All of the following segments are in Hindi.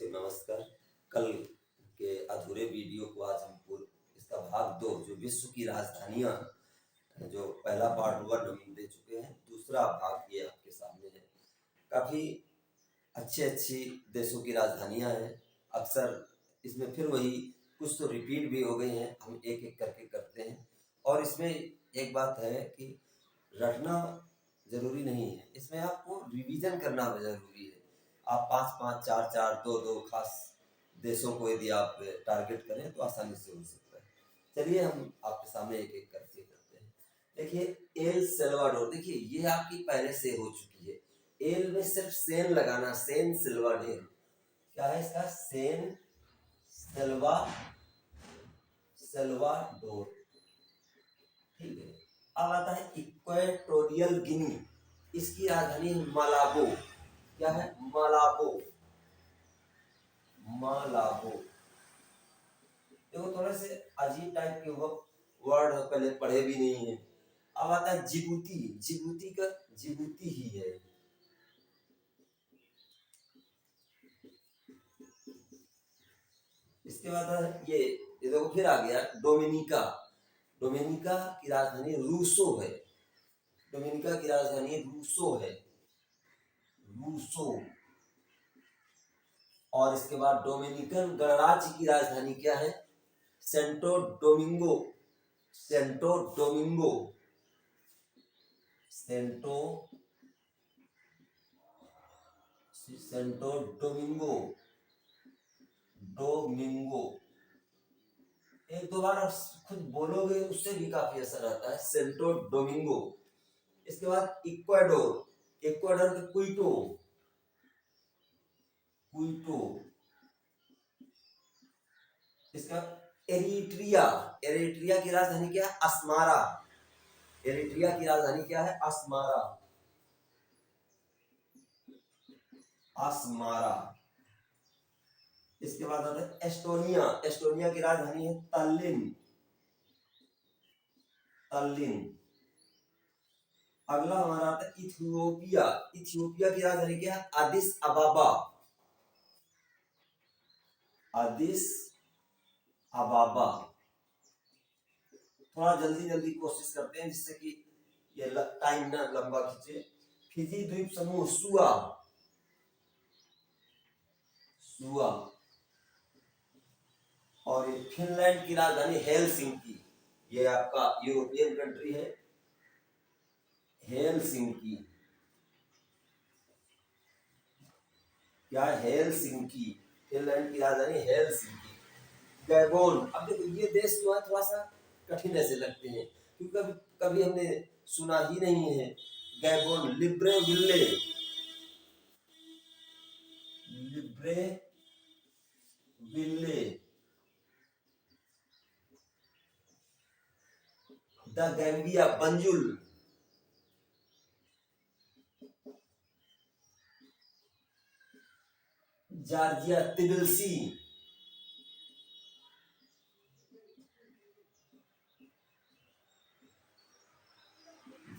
साथियों नमस्कार। कल के अधूरे वीडियो को आज हम इसका भाग 2 जो विश्व की राजधानियां, जो पहला पार्ट 1 हम दे चुके हैं, दूसरा भाग ये आपके सामने है। काफी अच्छी देशों की राजधानियां हैं। अक्सर इसमें फिर वही कुछ तो रिपीट भी हो गई हैं, हम एक एक करके करते हैं। और इसमें एक बात है कि रटना जरूरी नहीं है, इसमें आपको रिवीजन करना जरूरी है। आप 5-5, 4-4, 2-2 खास देशों को यदि आप टारगेट करें तो आसानी से हो सकता है। चलिए हम आपके सामने एक एक करके करते हैं। देखिए एल सेल्वाडोर, देखिए ये आपकी पहले से हो चुकी है। एल में सिर्फ सेन लगाना, सेन सेल्वाडोर। क्या है इसका? सेन सेल्वाडोर, ठीक है। अब आता है इक्वेटोरियल गिनी, इसकी राजधानी है मालाबो। क्या है? मालाबो। देखो थोड़े से अजीब टाइप के वर्ड पहले पढ़े भी नहीं है। अब आता है जिबूती, जिबूती ही है। इसके बाद ये देखो फिर आ गया डोमिनिका। डोमिनिका की राजधानी रूसो है। डोमिनिका की राजधानी रूसो है, रूसो। और इसके बाद डोमिनिकन गणराज्य की राजधानी क्या है? Santo Domingo. Santo Domingo, Santo Santo Domingo, Domingo. एक दो बार खुद बोलोगे उससे भी काफी असर आता है, सेंटो डोमिंगो। इसके बाद इक्वाडोर, इक्वाडोर के क्विटो, क्विटो। इसका एरिट्रिया, एरिट्रिया की राजधानी क्या है? अस्मारा। एरिट्रिया की राजधानी क्या है? Asmara, Asmara. इसके बाद आता है एस्टोनिया। एस्टोनिया की राजधानी है तल्लिन, तल्लिन। अगला हमारा आता है इथियोपिया। इथियोपिया की राजधानी क्या है? Addis अबाबा, Addis अबाबा। थोड़ा जल्दी जल्दी कोशिश करते हैं जिससे कि ये टाइम ना लंबा खींचे। फिजी द्वीप समूह सुआ, सुआ। और ये फिनलैंड की राजधानी हेलसिंकी। ये आपका यूरोपियन कंट्री है, हेलसिंकी। क्या? हेलसिंकी। फिनलैंड की राजधानी हेलसिंकी। गैबोन। अब देखो ये देश जो है थोड़ा सा कठिन ऐसे लगते हैं क्योंकि कभी कभी हमने सुना ही नहीं है। Gabon, Libreville, Libreville. The Gambia, Banjul. Georgia, Tbilisi.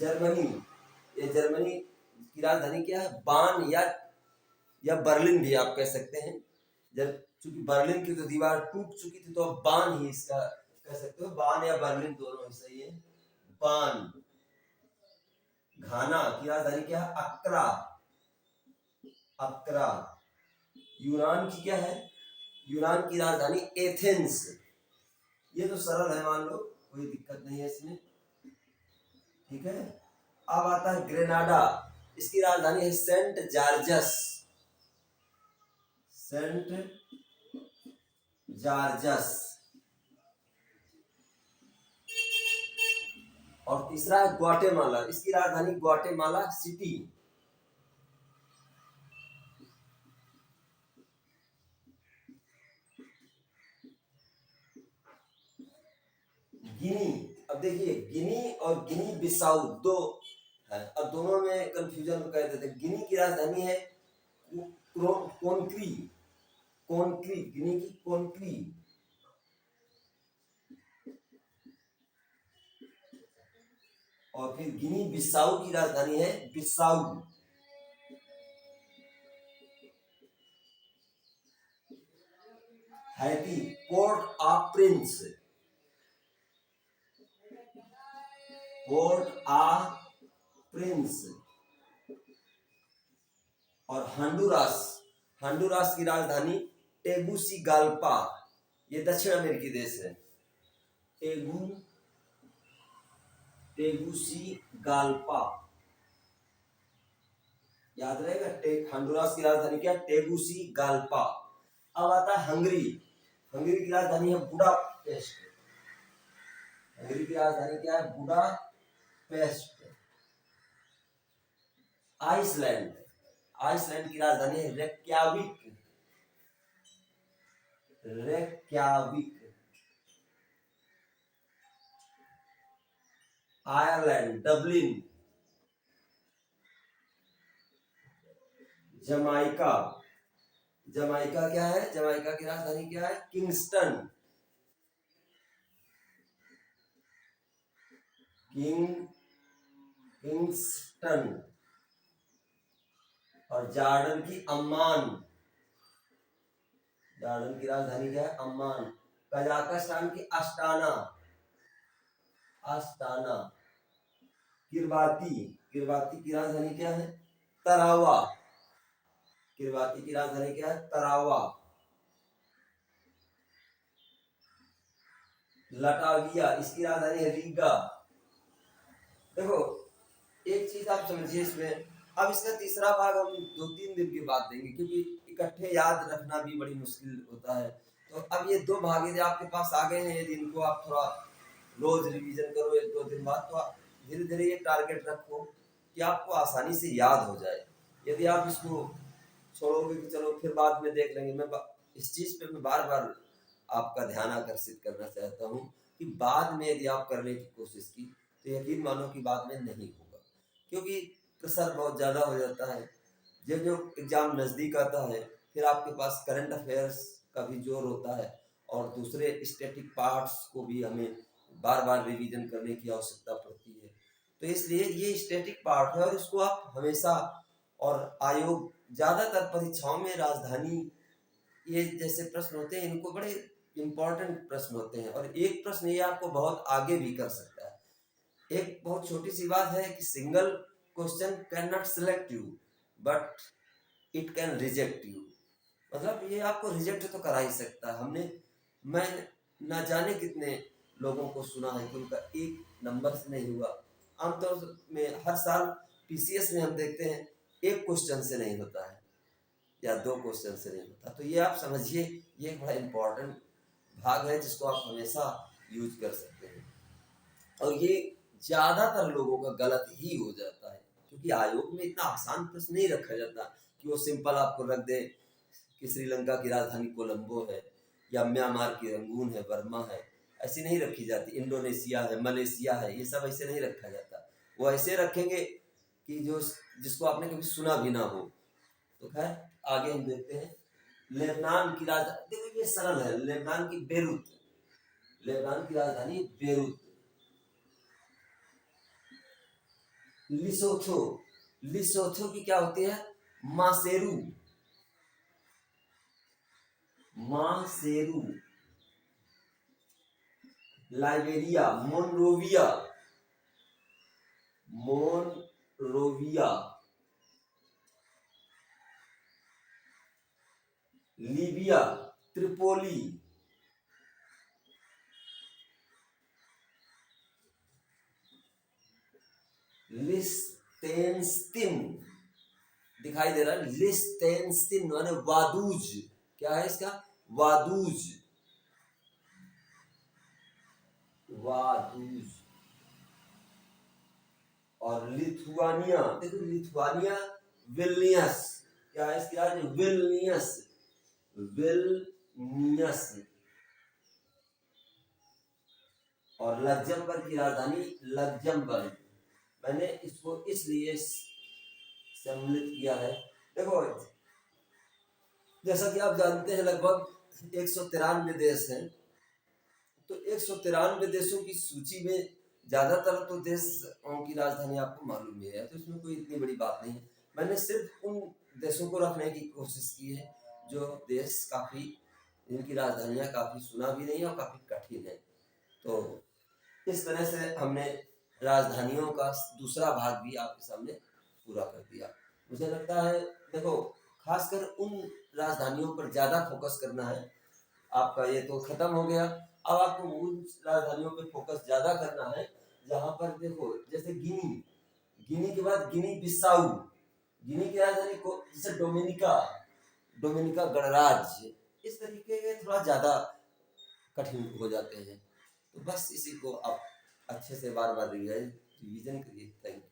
Germany, ये जर्मनी की राजधानी क्या है? बान या बर्लिन भी आप कह सकते हैं। जब चूंकि बर्लिन की तो दीवार टूट चुकी थी तो अब बान ही इसका कह सकते हो। बान या बर्लिन दोनों ही सही है। बान। घाना की राजधानी क्या है? अक्रा, अक्रा। यूनान की क्या है? यूनान की राजधानी एथेंस। ये तो सरल है, मान लो कोई दिक्कत नहीं है इसमें, ठीक है। अब आता है ग्रेनाडा। इसकी राजधानी है सेंट जॉर्जस, सेंट जॉर्जस। और तीसरा है ग्वाटेमाला। इसकी राजधानी ग्वाटेमाला सिटी। गिनी। अब देखिए गिनी और गिनी बिसाऊ दो है, अब दोनों में कंफ्यूजन कर देते। गिनी की राजधानी है कोनक्री, कोनक्री। गिनी की कोनक्री। और फिर गिनी बिसाऊ की राजधानी है Bissau. Haiti, Port of Prince, Port of Prince. और हंडुरास, हंडुरास की राजधानी टेगुसिगाल्पा, ये दक्षिण अमेरिकी देश है। टेगुसिगाल्पा याद रहेगा। हंडुरास की राजधानी क्या है? टेगुसिगाल्पा। अब आता है हंगरी, हंगरी की राजधानी है बुडापेस्ट। हंगरी की राजधानी क्या है? बुडापेस्ट। आइसलैंड, आइसलैंड की राजधानी है Reykjavik, Reykjavik. Ireland, Dublin. Jamaica, Jamaica क्या है? जमाइका की राजधानी क्या है? Kingston, Kingston. और जॉर्डन की अम्मान, जॉर्डन की राजधानी क्या है? अम्मान। कजाकिस्तान की अस्ताना, अस्ताना। किरबाती, किरबाती की राजधानी क्या है? तरावा, किरबाती की राजधानी क्या है? तरावा। लटाविया, इसकी राजधानी है रीगा। देखो एक चीज आप समझिए इसमें, अब इसका तीसरा भाग हम 2-3 दिन के बाद देंगे, क्योंकि इकट्ठे याद रखना भी बड़ी मुश्किल होता है। तो अब ये 2 भाग यदि आपके पास आ गए हैं, यदि इनको आप थोड़ा रोज रिवीजन करो 1-2 दिन बाद, तो धीरे धीरे ये टारगेट रखो कि आपको आसानी से याद हो जाए। यदि आप इसको छोड़ोगे कि चलो फिर बाद में देख लेंगे, मैं इस चीज पे मैं बार बार आपका ध्यान आकर्षित करना चाहता हूँ कि बाद में यदि आप करने की कोशिश की तो यकीन मानो कि बाद में नहीं होगा, क्योंकि प्रेशर बहुत ज़्यादा हो जाता है। जब जो एग्जाम नज़दीक आता है, फिर आपके पास करंट अफेयर्स का भी जोर होता है, और दूसरे स्टैटिक पार्ट्स को भी हमें बार बार रिवीजन करने की आवश्यकता पड़ती है। तो इसलिए ये स्टैटिक पार्ट है, और इसको आप हमेशा, और आयोग ज़्यादातर परीक्षाओं में राजधानी ये जैसे प्रश्न होते हैं, इनको बड़े इंपॉर्टेंट प्रश्न होते हैं, और एक प्रश्न ये आपको बहुत आगे भी कर सकता है। एक बहुत छोटी सी बात है कि single question can not select you but it can reject you, मतलब ये आपको रिजेक्ट तो करा ही सकता है। मैं ना जाने कितने लोगों को सुना है कि उनका एक नंबर से नहीं हुआ। आमतौर में हर साल पीसीएस में हम देखते हैं एक क्वेश्चन से नहीं होता है, या 2 क्वेश्चन से नहीं होता। तो ये आप समझिए, ये एक बड़ा इंपॉर्टेंट भाग है जिसको आप हमेशा यूज कर सकते हैं, और ये ज्यादातर लोगों का गलत ही हो जाता है, क्योंकि आयोग में इतना आसान प्रश्न नहीं रखा जाता कि वो सिंपल आपको रख दे कि श्रीलंका की राजधानी कोलंबो है, या म्यांमार की रंगून है, बर्मा है, ऐसी नहीं रखी जाती। इंडोनेशिया है, मलेशिया है, ये सब ऐसे नहीं रखा जाता। वो ऐसे रखेंगे कि जो जिसको आपने कभी सुना भी ना हो। तो खैर आगे हम देखते हैं। लेबनान की राजधानी, देखो ये सरल है, लेबनान की बेरूत, लेबनान की राजधानी बेरूत। लिसोथो, लिसोथो की क्या होती है? Maseru, Maseru. Liberia, Monrovia, Monrovia. Libya, Tripoli. Liechtenstein, दिखाई दे रहा है लिस्टेनस्टीन माने वादूज। क्या है इसका? वादूज, वादूज। और लिथुआनिया, देखो लिथुआनिया, विल्नियस। क्या है इसकी राजधानी? Vilnius, Vilnius. और लग्जमबर्ग की राजधानी लग्जमबर्ग। मैंने इसको इसलिए सम्मिलित किया है, देखो जैसा कि आप जानते हैं लगभग 193 देश हैं। तो 193 देशों की सूची में ज्यादातर तो देशों की राजधानी आपको मालूम ही है, तो इसमें कोई इतनी बड़ी बात नहीं है। मैंने सिर्फ उन देशों को रखने की कोशिश की है जो देश काफी इनकी राजधानियाँ काफ़ी सुना भी नहीं है और काफ़ी कठिन है। तो इस तरह से हमने राजधानियों का दूसरा भाग भी आपके सामने पूरा कर दिया। मुझे लगता है देखो खासकर उन राजधानियों पर ज़्यादा फोकस करना है। आपका ये तो खत्म हो गया। अब आपको उन राजधानियों पे फोकस ज़्यादा करना है जहाँ पर देखो जैसे गिनी, गिनी के बाद गिनी बिसाऊ, गिनी की राजधानी को जैसे डोमिनिका, डोमिनिका गणराज्य, इस तरीके के थोड़ा ज़्यादा कठिन हो जाते हैं। तो बस इसी को आप अच्छे से बार बार रिवीजन करिए। Thank you.